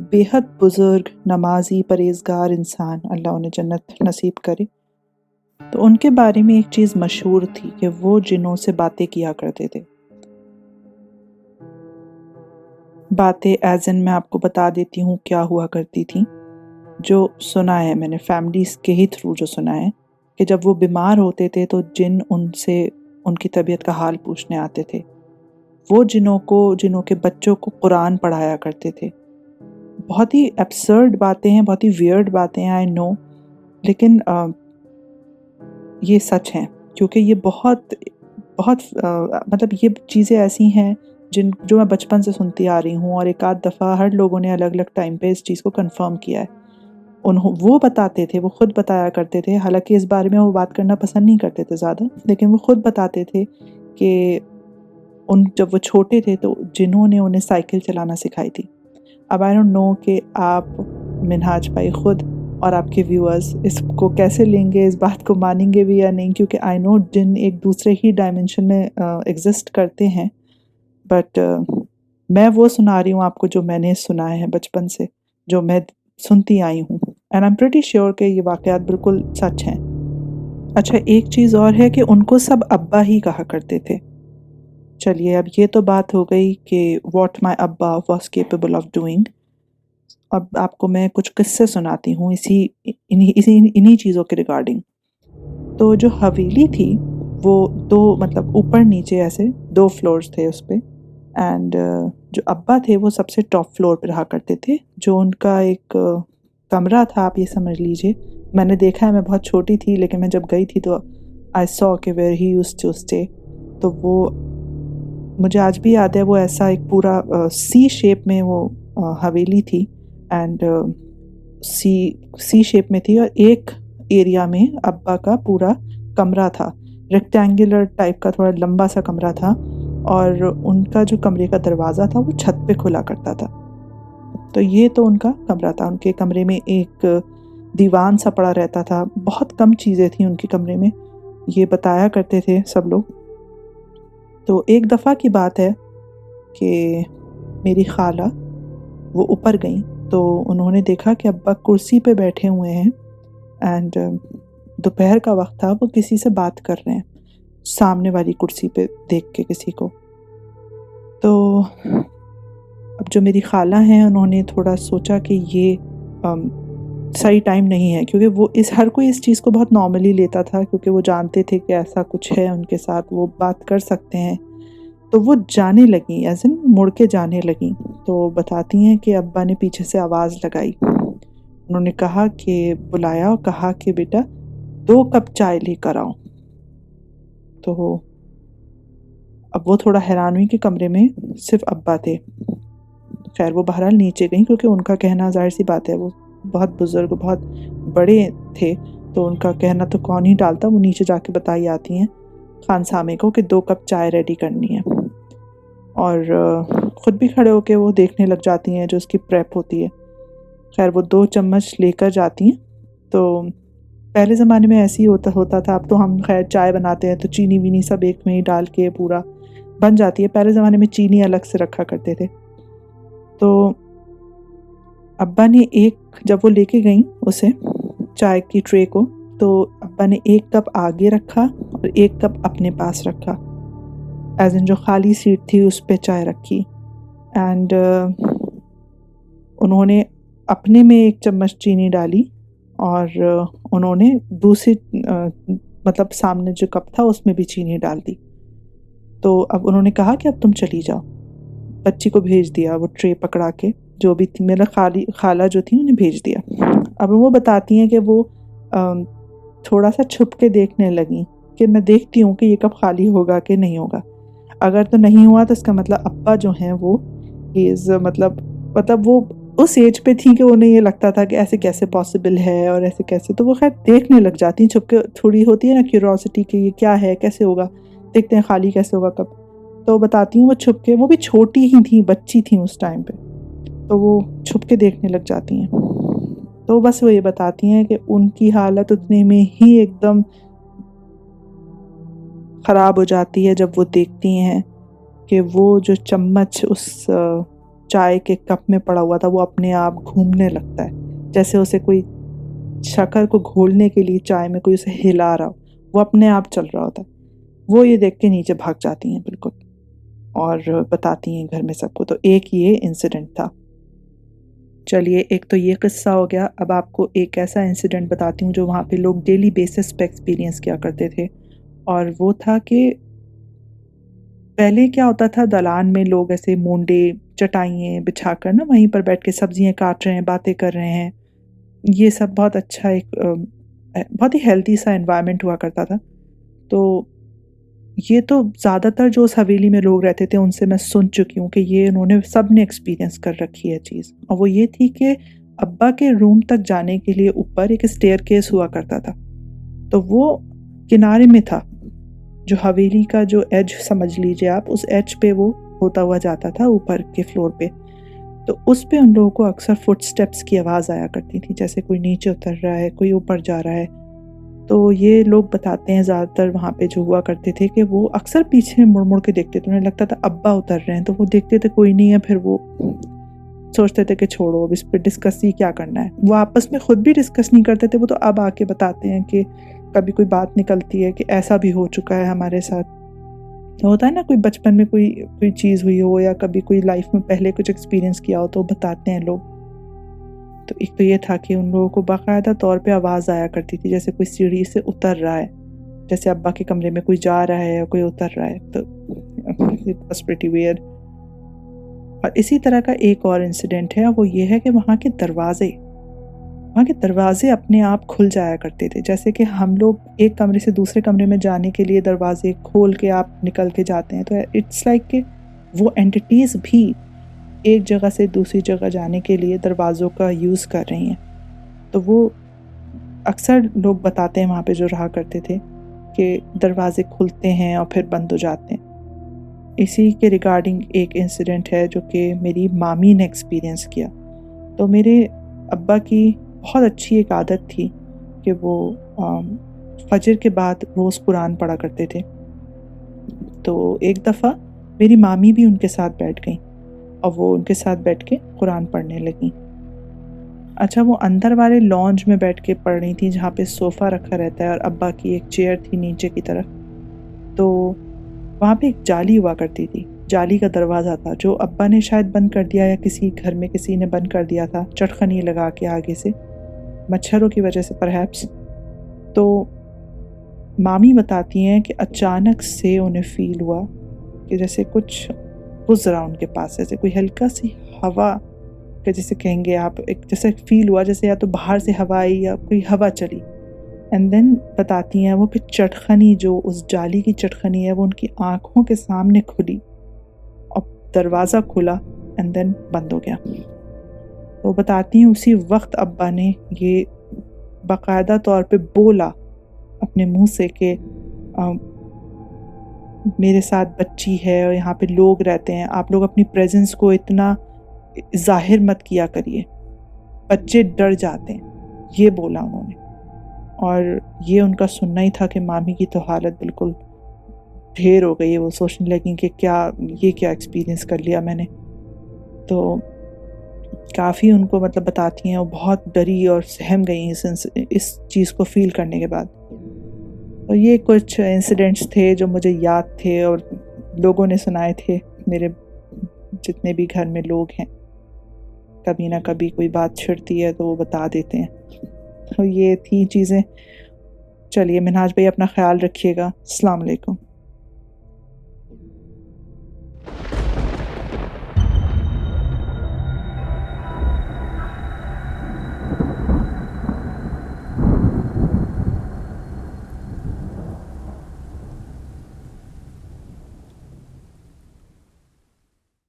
बेहद बुज़ुर्ग, नमाज़ी, परहेज़गार इंसान, अल्लाह उन्हें जन्नत नसीब करे। तो उनके बारे में एक चीज़ मशहूर थी कि वो जिन्नों से बातें किया करते थे। बातें एज़ इन मैं आपको बता देती हूँ क्या हुआ करती थीं। जो सुना है मैंने फैमिलीज़ के ही थ्रू जो सुना है कि जब वो बीमार होते थे तो जिन्न उनसे उनकी तबीयत का हाल पूछने आते थे। वो जिन्नों के बच्चों को कुरान पढ़ाया करते थे। बहुत ही एब्सर्ड बातें हैं, बहुत ही वियर्ड बातें हैं, आई नो, लेकिन ये सच हैं क्योंकि ये बहुत बहुत मतलब ये चीज़ें ऐसी हैं जो मैं बचपन से सुनती आ रही हूँ और एक आध दफ़ा हर लोगों ने अलग अलग टाइम पे इस चीज़ को कंफर्म किया है। वो बताते थे, वो खुद बताया करते थे, हालांकि इस बारे में वो बात करना पसंद नहीं करते थे ज़्यादा, लेकिन वो खुद बताते थे कि जब वो छोटे थे तो जिन्होंने उन्हें साइकिल चलाना सिखाई थी। अब आई डोंट नो कि आप मिनहाज भाई खुद और आपके व्यूअर्स इसको कैसे लेंगे, इस बात को मानेंगे भी या नहीं, क्योंकि आई नो जिन एक दूसरे ही डायमेंशन में एग्जिस्ट करते हैं, बट मैं वो सुना रही हूँ आपको जो मैंने सुना है बचपन से, जो मैं सुनती आई हूँ, and I am pretty sure कि ये वाकयात बिल्कुल सच हैं। अच्छा, एक चीज़ और है कि उनको सब अब्बा ही कहा करते थे। चलिए, अब ये तो बात हो गई कि व्हाट माय अब्बा वाज केपेबल ऑफ डूइंग। अब आपको मैं कुछ किस्से सुनाती हूँ इन्हीं चीज़ों के रिगार्डिंग। तो जो हवेली थी वो दो, मतलब ऊपर नीचे ऐसे दो फ्लोर्स थे उस पे, एंड जो अब्बा थे वो सबसे टॉप फ्लोर पे रहा करते थे। जो उनका एक कमरा था, आप ये समझ लीजिए, मैंने देखा है, मैं बहुत छोटी थी लेकिन मैं जब गई थी तो आई सॉ के where he used to stay. तो वो मुझे आज भी याद है, वो ऐसा एक पूरा सी शेप में वो हवेली थी, एंड सी सी शेप में थी, और एक एरिया में अब्बा का पूरा कमरा था, रेक्टेंगुलर टाइप का, थोड़ा लंबा सा कमरा था, और उनका जो कमरे का दरवाज़ा था वो छत पे खुला करता था। तो ये तो उनका कमरा था। उनके कमरे में एक दीवान सा पड़ा रहता था, बहुत कम चीज़ें थी उनके कमरे में, ये बताया करते थे सब लोग। तो एक दफ़ा की बात है कि मेरी खाला वो ऊपर गई तो उन्होंने देखा कि अब्बा कुर्सी पे बैठे हुए हैं, एंड दोपहर का वक्त था, वो किसी से बात कर रहे हैं सामने वाली कुर्सी पे देख के किसी को। तो अब जो मेरी खाला हैं उन्होंने थोड़ा सोचा कि ये सही टाइम नहीं है, क्योंकि वो हर कोई इस चीज़ को बहुत नॉर्मली लेता था, क्योंकि वो जानते थे कि ऐसा कुछ है उनके साथ, वो बात कर सकते हैं। तो वो जाने लगी, एज़ इन मुड़ के जाने लगी। तो बताती हैं कि अब्बा ने पीछे से आवाज़ लगाई, उन्होंने कहा कि बुलाया और कहा कि बेटा 2 कप चाय लेकर आओ। तो अब वो थोड़ा हैरान हुई कि कमरे में सिर्फ अब्बा थे। खैर वो बहरहाल नीचे गईं, क्योंकि उनका कहना, ज़ाहिर सी बात है, वो बहुत बुज़ुर्ग, बहुत बड़े थे, तो उनका कहना तो कौन ही टालता। वो नीचे जाके बताई आती हैं खानसामे को कि 2 कप चाय रेडी करनी है, और ख़ुद भी खड़े होके वो देखने लग जाती हैं जो उसकी प्रेप होती है। खैर वो 2 चम्मच लेकर जाती हैं। तो पहले ज़माने में ऐसे ही होता था। अब तो हम खैर चाय बनाते हैं तो चीनी वीनी सब एक में ही डाल के पूरा बन जाती है। पहले ज़माने में चीनी अलग से रखा करते थे। तो अब्बा ने जब वो लेके गईं उसे चाय की ट्रे को, तो अब्बा ने 1 कप आगे रखा और 1 कप अपने पास रखा, एज़ इन जो खाली सीट थी उस पे चाय रखी, एंड उन्होंने अपने में 1 चम्मच चीनी डाली, और उन्होंने दूसरी मतलब सामने जो कप था उसमें भी चीनी डाल दी। तो अब उन्होंने कहा कि अब तुम चली जाओ। बच्ची को भेज दिया, वो ट्रे पकड़ा के, जो भी थी मेरा खाला जो थी उन्हें भेज दिया। अब वो बताती हैं कि वो थोड़ा सा छुप के देखने लगी कि मैं देखती हूँ कि ये कब खाली होगा कि नहीं होगा। अगर तो नहीं हुआ तो इसका मतलब अब्बा जो हैं वो मतलब वो उस एज पे थी कि उन्हें ये लगता था कि ऐसे कैसे पॉसिबल है और ऐसे कैसे, तो वो खैर देखने लग जाती हैं छुप के। थोड़ी होती है ना क्यूरोसिटी कि ये क्या है, कैसे होगा, देखते हैं खाली कैसे होगा कब। तो बताती हूँ वो छुप के, वो भी छोटी ही थी, बच्ची थी उस टाइम पे, तो वो छुप के देखने लग जाती हैं। तो बस वो ये बताती हैं कि उनकी हालत उतने में ही एकदम ख़राब हो जाती है जब वो देखती हैं कि वो जो चम्मच उस चाय के कप में पड़ा हुआ था वो अपने आप घूमने लगता है, जैसे उसे कोई शक्कर को घोलने के लिए चाय में कोई उसे हिला रहा हो, वो अपने आप चल रहा होता है। वो ये देख के नीचे भाग जाती हैं बिल्कुल, और बताती हैं घर में सबको। तो एक ये इंसिडेंट था। चलिए, एक तो ये किस्सा हो गया। अब आपको एक ऐसा इंसिडेंट बताती हूँ जो वहाँ पे लोग डेली बेसिस पे एक्सपीरियंस किया करते थे। और वो था कि पहले क्या होता था, दलान में लोग ऐसे मोंडे चटाइयाँ बिछाकर ना वहीं पर बैठ के सब्जियाँ काट रहे हैं, बातें कर रहे हैं। ये सब बहुत अच्छा एक बहुत ही हेल्दी सा एनवायरनमेंट हुआ करता था। तो ये तो ज़्यादातर जो उस हवेली में लोग रहते थे उनसे मैं सुन चुकी हूँ कि ये उन्होंने सब ने एक्सपीरियंस कर रखी है चीज़। और वो ये थी कि अब्बा के रूम तक जाने के लिए ऊपर एक स्टेयरकेस हुआ करता था। तो वो किनारे में था, जो हवेली का जो एज समझ लीजिए आप, उस एज पे वो होता हुआ जाता था ऊपर के फ्लोर पे। तो उस पे उन लोगों को अक्सर फुटस्टेप्स की आवाज़ आया करती थी, जैसे कोई नीचे उतर रहा है, कोई ऊपर जा रहा है। तो ये लोग बताते हैं ज़्यादातर वहाँ पे जो हुआ करते थे कि वो अक्सर पीछे मुड़-मुड़ के देखते थे। उन्हें लगता था अब्बा उतर रहे हैं, तो वो देखते थे कोई नहीं है, फिर वो सोचते थे कि छोड़ो अब इस पे डिस्कस ही क्या करना है। वो आपस में खुद भी डिस्कस नहीं करते थे, वो तो अब आके बताते हैं कि कभी कोई बात निकलती है कि ऐसा भी हो चुका है हमारे साथ। होता है ना, कोई बचपन में कोई कोई चीज़ हुई हो या कभी कोई लाइफ में पहले कुछ एक्सपीरियंस किया हो तो बताते हैं लोग। तो एक तो ये था कि उन लोगों को बाकायदा तौर पे आवाज़ आया करती थी, जैसे कोई सीढ़ी से उतर रहा है, जैसे अब्बा के कमरे में कोई जा रहा है या कोई उतर रहा है। तो इट वाज़ प्रीटी वियर्ड। और इसी तरह का एक और इंसिडेंट है, वो ये है कि वहाँ के दरवाजे अपने आप खुल जाया करते थे। जैसे कि हम लोग एक कमरे से दूसरे कमरे में जाने के लिए दरवाजे खोल के आप निकल के जाते हैं, तो इट्स लाइक कि वो एंटिटीज़ भी एक जगह से दूसरी जगह जाने के लिए दरवाज़ों का यूज़ कर रही हैं। तो वो अक्सर लोग बताते हैं वहाँ पे जो रहा करते थे कि दरवाजे खुलते हैं और फिर बंद हो जाते हैं। इसी के रिगार्डिंग एक इंसिडेंट है जो कि मेरी मामी ने एक्सपीरियंस किया। तो मेरे अब्बा की बहुत अच्छी एक आदत थी कि वो फजर के बाद रोज़ कुरान पढ़ा करते थे। तो एक दफ़ा मेरी मामी भी उनके साथ बैठ गईं और वो उनके साथ बैठ के कुरान पढ़ने लगीं। अच्छा, वो अंदर वाले लॉन्ज में बैठ के पढ़ रही थी जहाँ पे सोफ़ा रखा रहता है और अब्बा की एक चेयर थी नीचे की तरफ। तो वहाँ पे एक जाली हुआ करती थी, जाली का दरवाज़ा था जो अब्बा ने शायद बंद कर दिया या किसी घर में किसी ने बंद कर दिया था, चटखनी लगा के आगे से, मच्छरों की वजह से परहैप्स। तो मामी बताती हैं कि अचानक से उन्हें फ़ील हुआ कि जैसे कुछ गुज़रा उनके पास, जैसे कोई हल्का सी हवा के जैसे कहेंगे आप, एक जैसे फ़ील हुआ जैसे या तो बाहर से हवा आई या कोई हवा चली। एंड देन बताती हैं वो कि चटखनी, जो उस जाली की चटखनी है, वो उनकी आँखों के सामने खुली और दरवाज़ा खुला एंड देन बंद हो गया। तो बताती हैं उसी वक्त अब्बा ने ये बाकायदा तौर पे बोला अपने मुंह से कि मेरे साथ बच्ची है और यहाँ पे लोग रहते हैं, आप लोग अपनी प्रेजेंस को इतना ज़ाहिर मत किया करिए, बच्चे डर जाते हैं, ये बोला उन्होंने। और ये उनका सुनना ही था कि मामी की तो हालत बिल्कुल ढेर हो गई है। वो सोचने लगी कि क्या एक्सपीरियंस कर लिया मैंने। तो काफ़ी उनको मतलब बताती हैं वो बहुत डरी और सहम गई इस चीज़ को फ़ील करने के बाद। तो ये कुछ इंसिडेंट्स थे जो मुझे याद थे और लोगों ने सुनाए थे, मेरे जितने भी घर में लोग हैं। कभी ना कभी कोई बात छिड़ती है तो वो बता देते हैं। तो ये थी चीज़ें। चलिए मिन्हाज भाई, अपना ख्याल रखिएगा। अस्सलाम वालेकुम।